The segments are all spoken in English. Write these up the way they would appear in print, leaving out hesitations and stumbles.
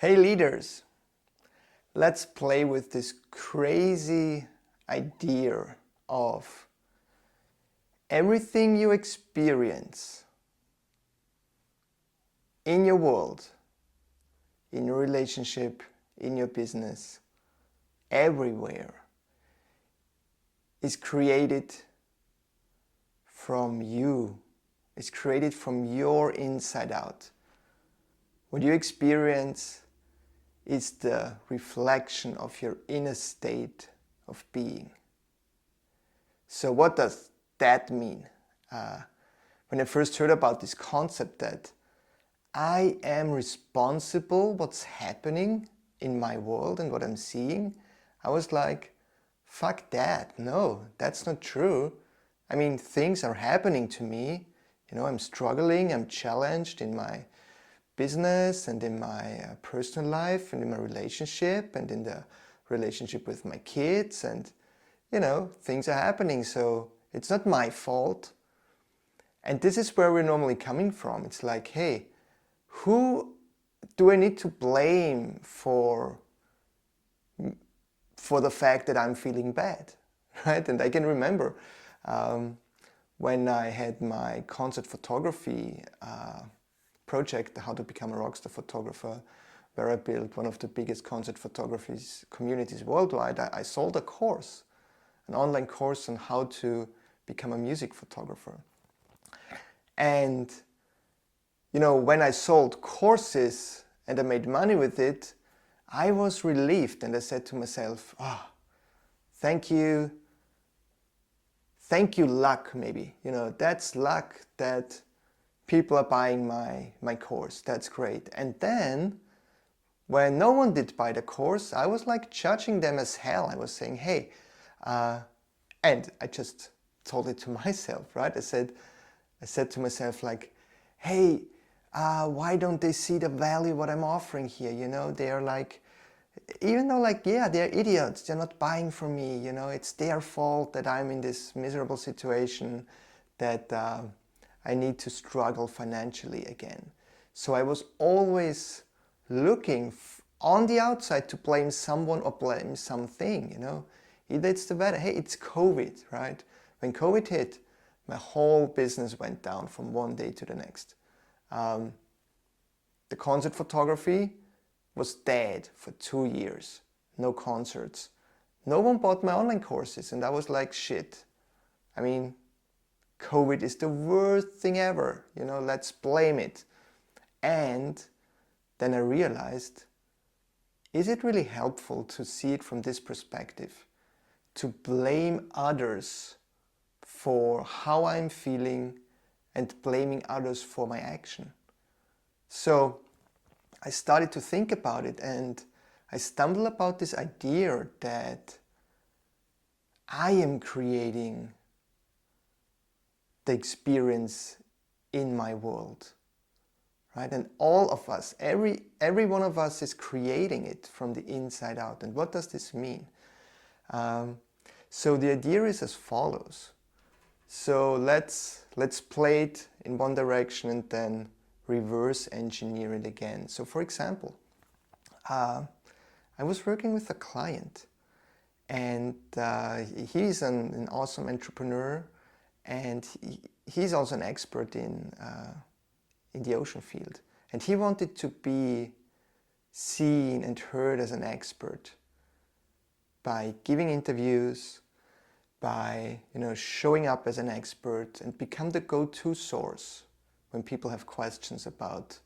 Hey leaders, let's play with this crazy idea of everything you experience in your world, in your relationship, in your business, everywhere is created from you. It's created from your inside out. What you experience is the reflection of your inner state of being. So what does that mean? When I first heard about this concept that I am responsible what's happening in my world and what I'm seeing, I was like, fuck that. No, that's not true. I mean, things are happening to me. I'm struggling, I'm challenged in my business and in my personal life and in my relationship and in the relationship with my kids, and things are happening, so it's not my fault. And this is where we're normally coming from. It's like, hey, who do I need to blame for the fact that I'm feeling bad, right? And I can remember when I had my concert photography project, How to Become a Rockstar Photographer, where I built one of the biggest concert photography communities worldwide. I sold a course, an online course on how to become a music photographer. And when I sold courses and I made money with it, I was relieved, and I said to myself, thank you luck, maybe. That's luck that people are buying my course. That's great. And then when no one did buy the course, I was like judging them as hell. I was saying, hey, and I just told it to myself, right? I said to myself, like, hey, why don't they see the value what I'm offering here? They're like, even though they're idiots, they're not buying from me, it's their fault that I'm in this miserable situation, that I need to struggle financially again. So I was always looking on the outside to blame someone or blame something, Either it's the weather, hey, it's COVID, right? When COVID hit, my whole business went down from one day to the next. The concert photography was dead for 2 years. No concerts. No one bought my online courses, and I was like, shit. I mean, COVID is the worst thing ever. Let's blame it. And then I realized, is it really helpful to see it from this perspective? To blame others for how I'm feeling and blaming others for my action. So I started to think about it, and I stumbled about this idea that I am creating the experience in my world, right? And all of us, every one of us is creating it from the inside out. And what does this mean? So the idea is as follows. So let's play it in one direction and then reverse engineer it again. So for example, I was working with a client, and he's an awesome entrepreneur, and he's also an expert in the ocean field. And he wanted to be seen and heard as an expert by giving interviews, by showing up as an expert and become the go-to source when people have questions about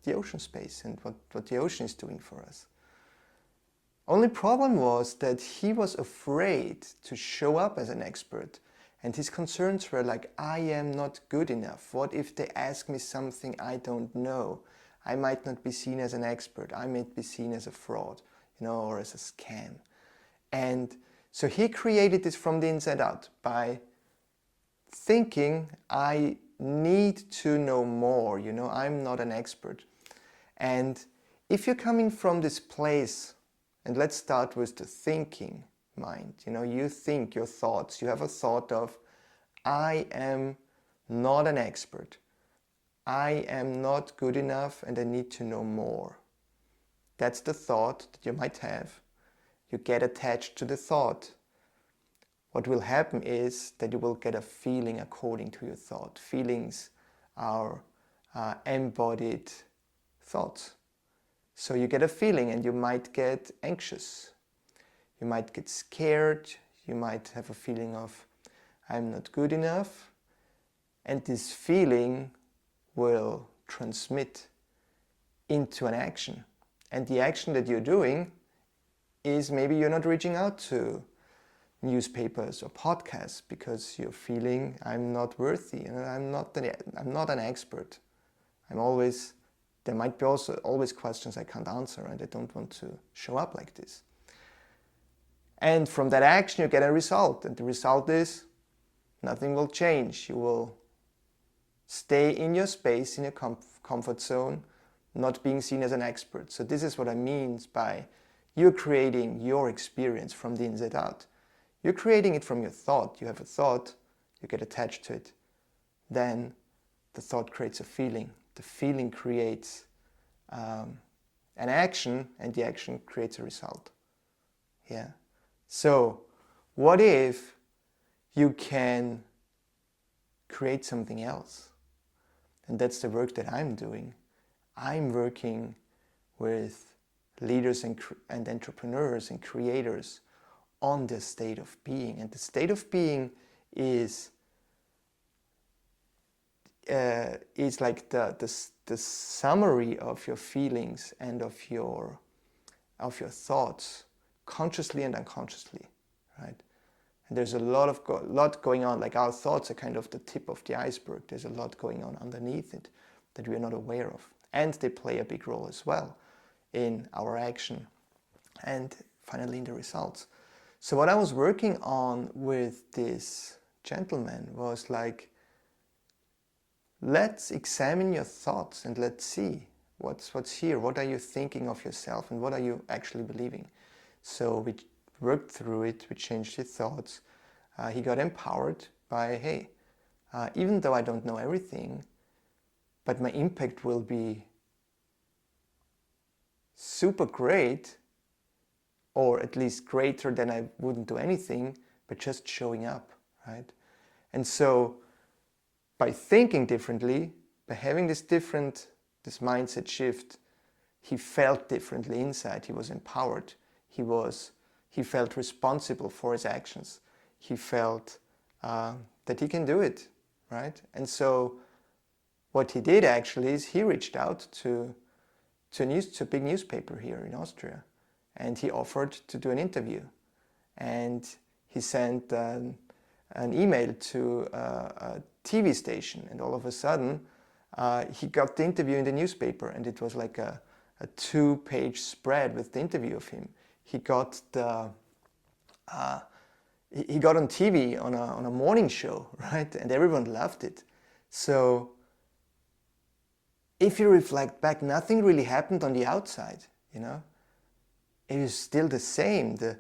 the ocean space and what the ocean is doing for us. Only problem was that he was afraid to show up as an expert, and his concerns were like, I am not good enough. What if they ask me something I don't know? I might not be seen as an expert. I might be seen as a fraud, or as a scam. And so he created this from the inside out by thinking, I need to know more, I'm not an expert. And if you're coming from this place, and let's start with the thinking mind, you think your thoughts, you have a thought of, I am not an expert, I am not good enough and I need to know more. That's the thought that you might have. You get attached to the thought. What will happen is that you will get a feeling according to your thought. Feelings are embodied thoughts. So you get a feeling and you might get anxious. You might get scared. You might have a feeling of, I'm not good enough. And this feeling will transmit into an action. And the action that you're doing is maybe you're not reaching out to newspapers or podcasts because you're feeling I'm not worthy and I'm not an expert. There might be also always questions I can't answer and I don't want to show up like this. And from that action you get a result, and the result is nothing will change. You will stay in your space, in your comfort zone, not being seen as an expert. So this is what I mean by you're creating your experience from the inside out. You're creating it from your thought. You have a thought, you get attached to it. Then the thought creates a feeling. The feeling creates an action, and the action creates a result. Yeah. So what if you can create something else? And that's the work that I'm doing. I'm working with leaders and entrepreneurs and creators on the state of being. And the state of being is like the summary of your feelings and of your thoughts, consciously and unconsciously, right? And there's a lot going on. Like our thoughts are kind of the tip of the iceberg. There's a lot going on underneath it that we are not aware of. And they play a big role as well in our action and finally in the results. So what I was working on with this gentleman was like, let's examine your thoughts and let's see what's here. What are you thinking of yourself and what are you actually believing? So we worked through it, we changed his thoughts. He got empowered by, hey, even though I don't know everything, but my impact will be super great, or at least greater than I wouldn't do anything, but just showing up, right? And so by thinking differently, by having this mindset shift, he felt differently inside. He was empowered. He felt responsible for his actions. He felt that he can do it, right? And so what he did actually is he reached out to a big newspaper here in Austria, and he offered to do an interview. And he sent an email to a TV station, and all of a sudden he got the interview in the newspaper, and it was like a 2-page spread with the interview of him. He got he got on TV on a morning show, right? And everyone loved it. So if you reflect back, nothing really happened on the outside, you know. It was still the same. The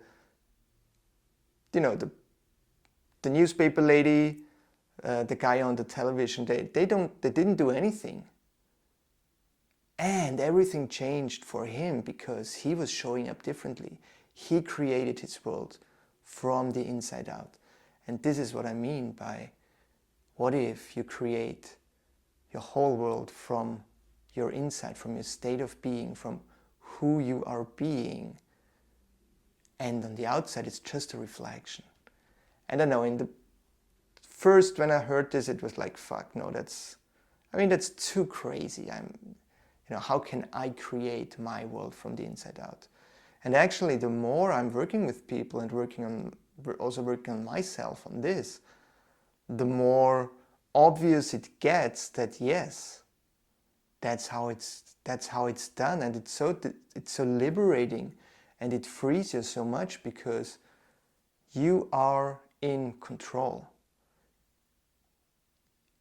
newspaper lady, the guy on the television, they didn't do anything. And everything changed for him because he was showing up differently. He created his world from the inside out. And this is what I mean by, what if you create your whole world from your inside, from your state of being, from who you are being, and on the outside it's just a reflection. And I know in the first, when I heard this, it was like, fuck, no, that's too crazy. How can I create my world from the inside out? And actually, the more I'm working with people and working on myself on this, the more obvious it gets that yes, that's how it's done, and it's so liberating, and it frees you so much because you are in control.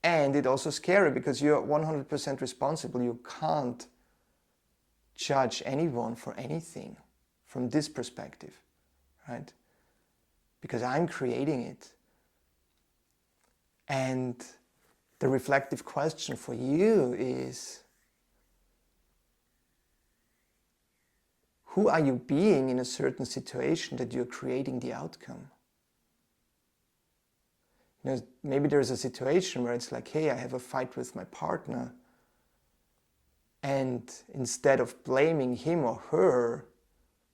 And it's also scary because you're 100% responsible. You can't judge anyone for anything from this perspective, right? Because I'm creating it. And the reflective question for you is, who are you being in a certain situation that you're creating the outcome? You know, maybe there's a situation where it's like, hey, I have a fight with my partner, and instead of blaming him or her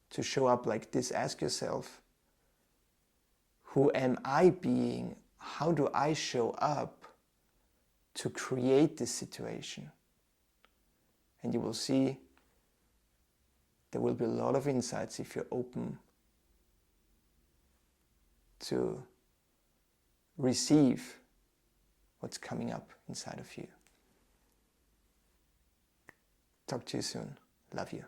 to show up like this, ask yourself, who am I being? How do I show up to create this situation? And you will see there will be a lot of insights if you're open to receive what's coming up inside of you. Talk to you soon. Love you.